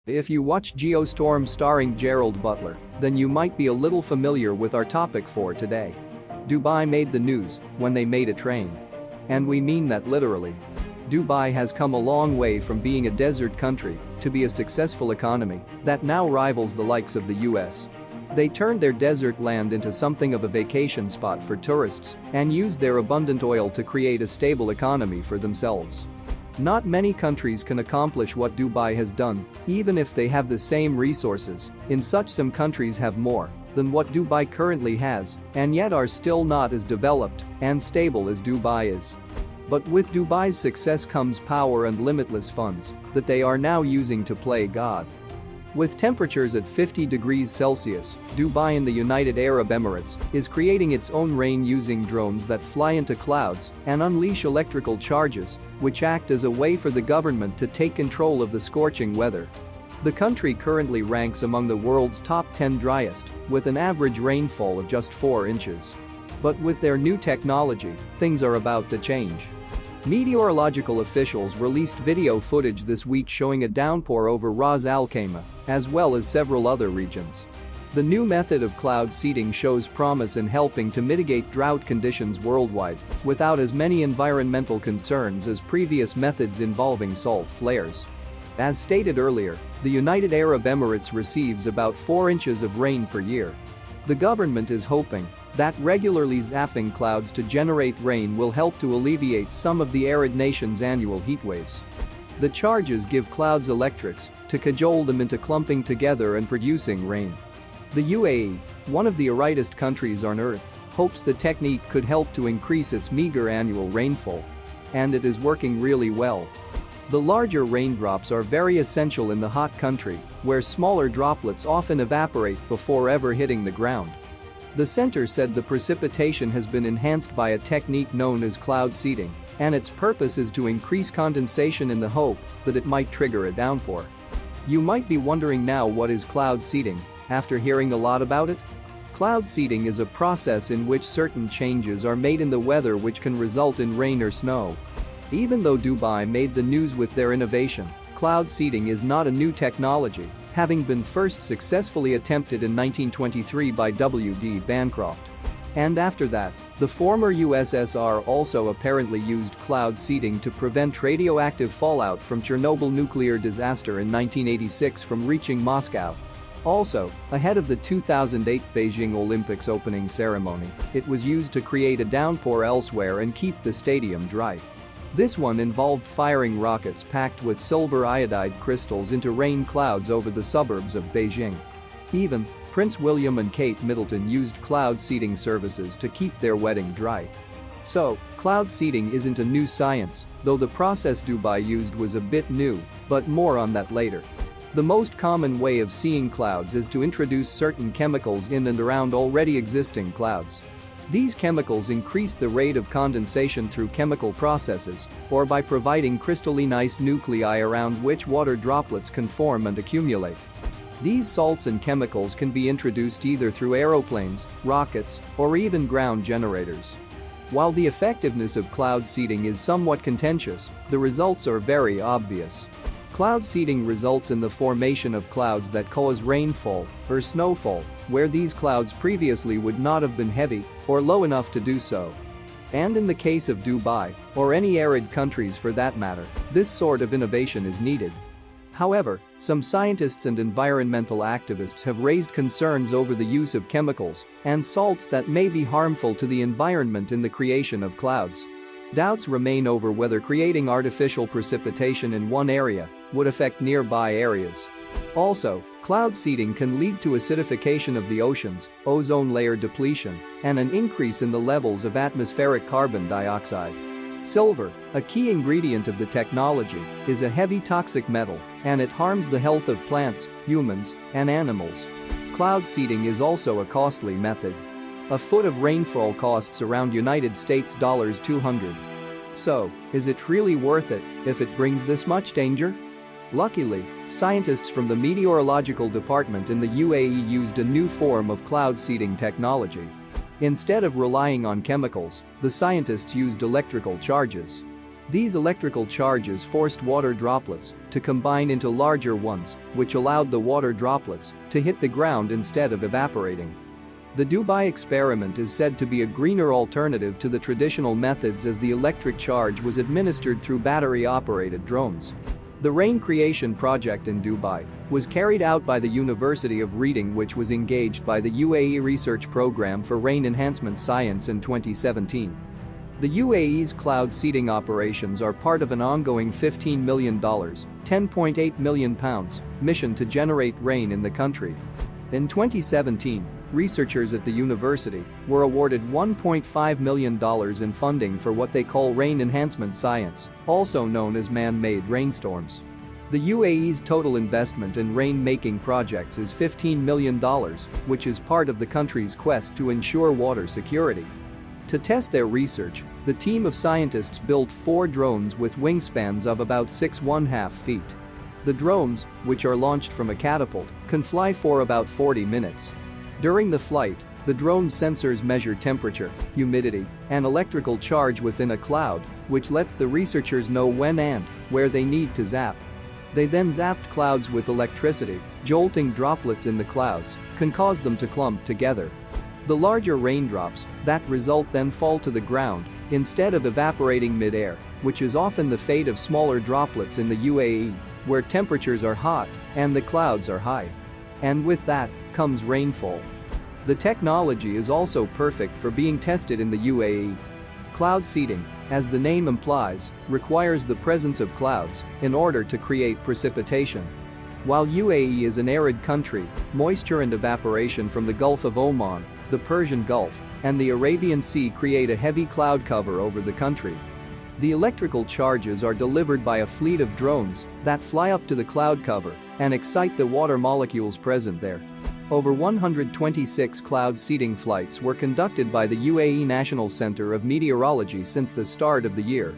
If you watch Geostorm starring Gerald Butler, then you might be a little familiar with our topic for today. Dubai made the news when they made a train. And we mean that literally. Dubai has come a long way from being a desert country to be a successful economy that now rivals the likes of the US. They turned their desert land into something of a vacation spot for tourists and used their abundant oil to create a stable economy for themselves. Not many countries can accomplish what Dubai has done, even if they have the same resources. Some countries have more than what Dubai currently has and yet are still not as developed and stable as Dubai is. But with Dubai's success comes power and limitless funds that they are now using to play God. With temperatures at 50 degrees Celsius, Dubai in the United Arab Emirates is creating its own rain using drones that fly into clouds and unleash electrical charges, which act as a way for the government to take control of the scorching weather. The country currently ranks among the world's top 10 driest, with an average rainfall of just 4 inches. But with their new technology, things are about to change. Meteorological officials released video footage this week showing a downpour over Ras Al Khaimah, as well as several other regions. The new method of cloud seeding shows promise in helping to mitigate drought conditions worldwide without as many environmental concerns as previous methods involving salt flares. As stated earlier, the United Arab Emirates receives about 4 inches of rain per year. The government is hoping that regularly zapping clouds to generate rain will help to alleviate some of the arid nation's annual heat waves. The charges give clouds electrics to cajole them into clumping together and producing rain. The UAE, one of the aridest countries on earth, hopes the technique could help to increase its meager annual rainfall. And it is working really well. The larger raindrops are very essential in the hot country, where smaller droplets often evaporate before ever hitting the ground. The center said the precipitation has been enhanced by a technique known as cloud seeding, and its purpose is to increase condensation in the hope that it might trigger a downpour. You might be wondering now, what is cloud seeding, after hearing a lot about it? Cloud seeding is a process in which certain changes are made in the weather which can result in rain or snow. Even though Dubai made the news with their innovation, cloud seeding is not a new technology, having been first successfully attempted in 1923 by W.D. Bancroft. And after that, the former USSR also apparently used cloud seeding to prevent radioactive fallout from Chernobyl nuclear disaster in 1986 from reaching Moscow. Also, ahead of the 2008 Beijing Olympics opening ceremony, it was used to create a downpour elsewhere and keep the stadium dry. This one involved firing rockets packed with silver iodide crystals into rain clouds over the suburbs of Beijing. Even Prince William and Kate Middleton used cloud seeding services to keep their wedding dry. So, cloud seeding isn't a new science, though the process Dubai used was a bit new, but more on that later. The most common way of seeing clouds is to introduce certain chemicals in and around already existing clouds. These chemicals increase the rate of condensation through chemical processes or by providing crystalline ice nuclei around which water droplets can form and accumulate. These salts and chemicals can be introduced either through aeroplanes, rockets, or even ground generators. While the effectiveness of cloud seeding is somewhat contentious, the results are very obvious. Cloud seeding results in the formation of clouds that cause rainfall or snowfall, where these clouds previously would not have been heavy or low enough to do so. And in the case of Dubai, or any arid countries for that matter, this sort of innovation is needed. However, some scientists and environmental activists have raised concerns over the use of chemicals and salts that may be harmful to the environment in the creation of clouds. Doubts remain over whether creating artificial precipitation in one area would affect nearby areas. Also, cloud seeding can lead to acidification of the oceans, ozone layer depletion, and an increase in the levels of atmospheric carbon dioxide. Silver, a key ingredient of the technology, is a heavy toxic metal, and it harms the health of plants, humans, and animals. Cloud seeding is also a costly method. A foot of rainfall costs around United States $200. So, is it really worth it if it brings this much danger? Luckily, scientists from the meteorological department in the UAE used a new form of cloud seeding technology. Instead of relying on chemicals, the scientists used electrical charges. These electrical charges forced water droplets to combine into larger ones, which allowed the water droplets to hit the ground instead of evaporating. The Dubai experiment is said to be a greener alternative to the traditional methods, as the electric charge was administered through battery-operated drones. The rain creation project in Dubai was carried out by the University of Reading, which was engaged by the UAE Research Programme for Rain Enhancement Science in 2017. The UAE's cloud seeding operations are part of an ongoing $15 million (£10.8 million) mission to generate rain in the country. In 2017, researchers at the university were awarded $1.5 million in funding for what they call rain enhancement science, also known as man-made rainstorms. The UAE's total investment in rain-making projects is $15 million, which is part of the country's quest to ensure water security. To test their research, the team of scientists built 4 drones with wingspans of about 6.5 feet. The drones, which are launched from a catapult, can fly for about 40 minutes. During the flight, the drone's sensors measure temperature, humidity, and electrical charge within a cloud, which lets the researchers know when and where they need to zap. They then zapped clouds with electricity. Jolting droplets in the clouds can cause them to clump together. The larger raindrops that result then fall to the ground instead of evaporating mid-air, which is often the fate of smaller droplets in the UAE, where temperatures are hot and the clouds are high. And with that comes rainfall. The technology is also perfect for being tested in the UAE. Cloud seeding, as the name implies, requires the presence of clouds in order to create precipitation. While UAE is an arid country, moisture and evaporation from the Gulf of Oman, the Persian Gulf, and the Arabian Sea create a heavy cloud cover over the country. The electrical charges are delivered by a fleet of drones that fly up to the cloud cover and excite the water molecules present there. Over 126 cloud seeding flights were conducted by the UAE National Center of Meteorology since the start of the year.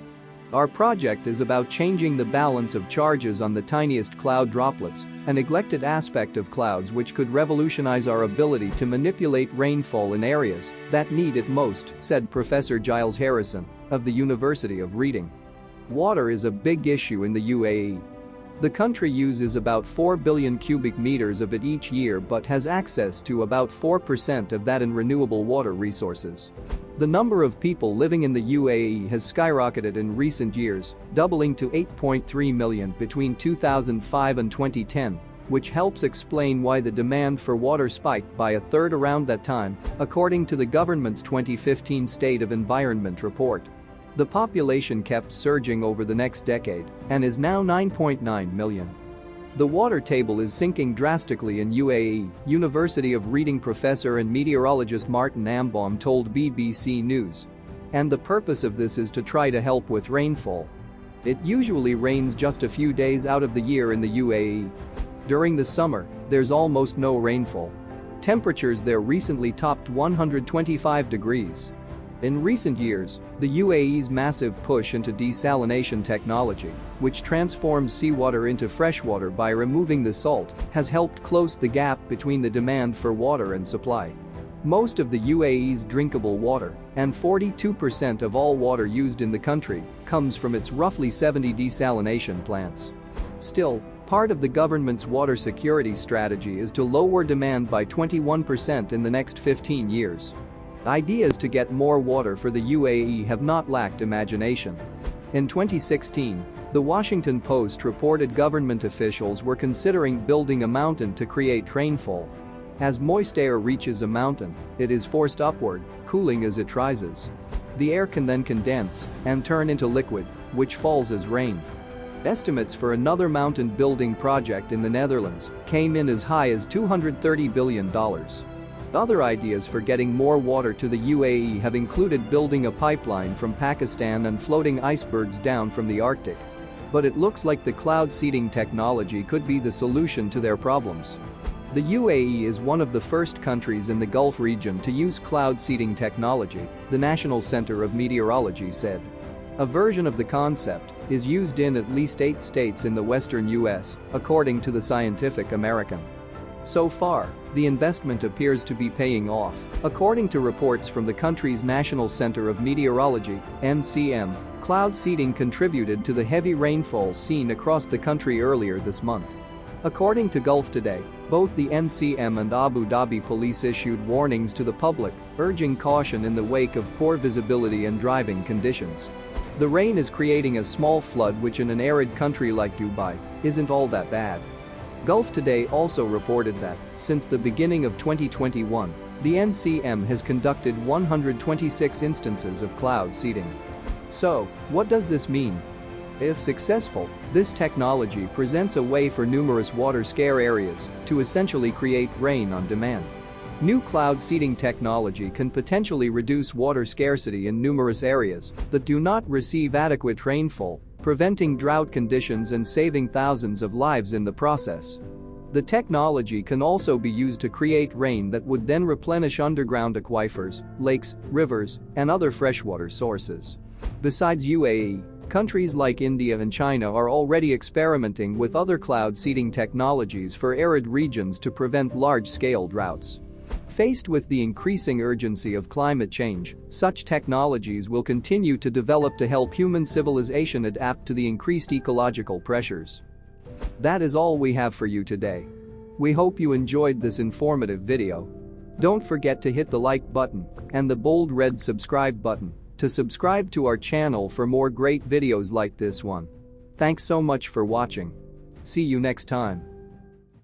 Our project is about changing the balance of charges on the tiniest cloud droplets, a neglected aspect of clouds which could revolutionize our ability to manipulate rainfall in areas that need it most, said Professor Giles Harrison of the University of Reading. Water is a big issue in the UAE. The country uses about 4 billion cubic meters of it each year, but has access to about 4% of that in renewable water resources. The number of people living in the UAE has skyrocketed in recent years, doubling to 8.3 million between 2005 and 2010, which helps explain why the demand for water spiked by a third around that time, according to the government's 2015 State of Environment report. The population kept surging over the next decade and is now 9.9 million. The water table is sinking drastically in UAE, University of Reading professor and meteorologist Martin Ambaum told BBC News. And the purpose of this is to try to help with rainfall. It usually rains just a few days out of the year in the UAE. During the summer, there's almost no rainfall. Temperatures there recently topped 125 degrees. In recent years, the UAE's massive push into desalination technology, which transforms seawater into freshwater by removing the salt, has helped close the gap between the demand for water and supply. Most of the UAE's drinkable water, and 42% of all water used in the country, comes from its roughly 70 desalination plants. Still, part of the government's water security strategy is to lower demand by 21% in the next 15 years. Ideas to get more water for the UAE have not lacked imagination. In 2016, The Washington Post reported government officials were considering building a mountain to create rainfall. As moist air reaches a mountain, it is forced upward, cooling as it rises. The air can then condense and turn into liquid, which falls as rain. Estimates for another mountain building project in the Netherlands came in as high as $230 billion. Other ideas for getting more water to the UAE have included building a pipeline from Pakistan and floating icebergs down from the Arctic. But it looks like the cloud seeding technology could be the solution to their problems. The UAE is one of the first countries in the Gulf region to use cloud seeding technology, the National Center of Meteorology said. A version of the concept is used in at least 8 states in the western U.S., according to the Scientific American. So far, the investment appears to be paying off. According to reports from the country's National Center of Meteorology, NCM, cloud seeding contributed to the heavy rainfall seen across the country earlier this month. According to Gulf Today, both the NCM and Abu Dhabi police issued warnings to the public, urging caution in the wake of poor visibility and driving conditions. The rain is creating a small flood which in an arid country like Dubai isn't all that bad. Gulf Today also reported that, since the beginning of 2021, the NCM has conducted 126 instances of cloud seeding. So, what does this mean? If successful, this technology presents a way for numerous water-scarce areas to essentially create rain on demand. New cloud seeding technology can potentially reduce water scarcity in numerous areas that do not receive adequate rainfall, preventing drought conditions and saving thousands of lives in the process. The technology can also be used to create rain that would then replenish underground aquifers, lakes, rivers, and other freshwater sources. Besides UAE, countries like India and China are already experimenting with other cloud seeding technologies for arid regions to prevent large-scale droughts. Faced with the increasing urgency of climate change, such technologies will continue to develop to help human civilization adapt to the increased ecological pressures. That is all we have for you today. We hope you enjoyed this informative video. Don't forget to hit the like button and the bold red subscribe button to subscribe to our channel for more great videos like this one. Thanks so much for watching. See you next time.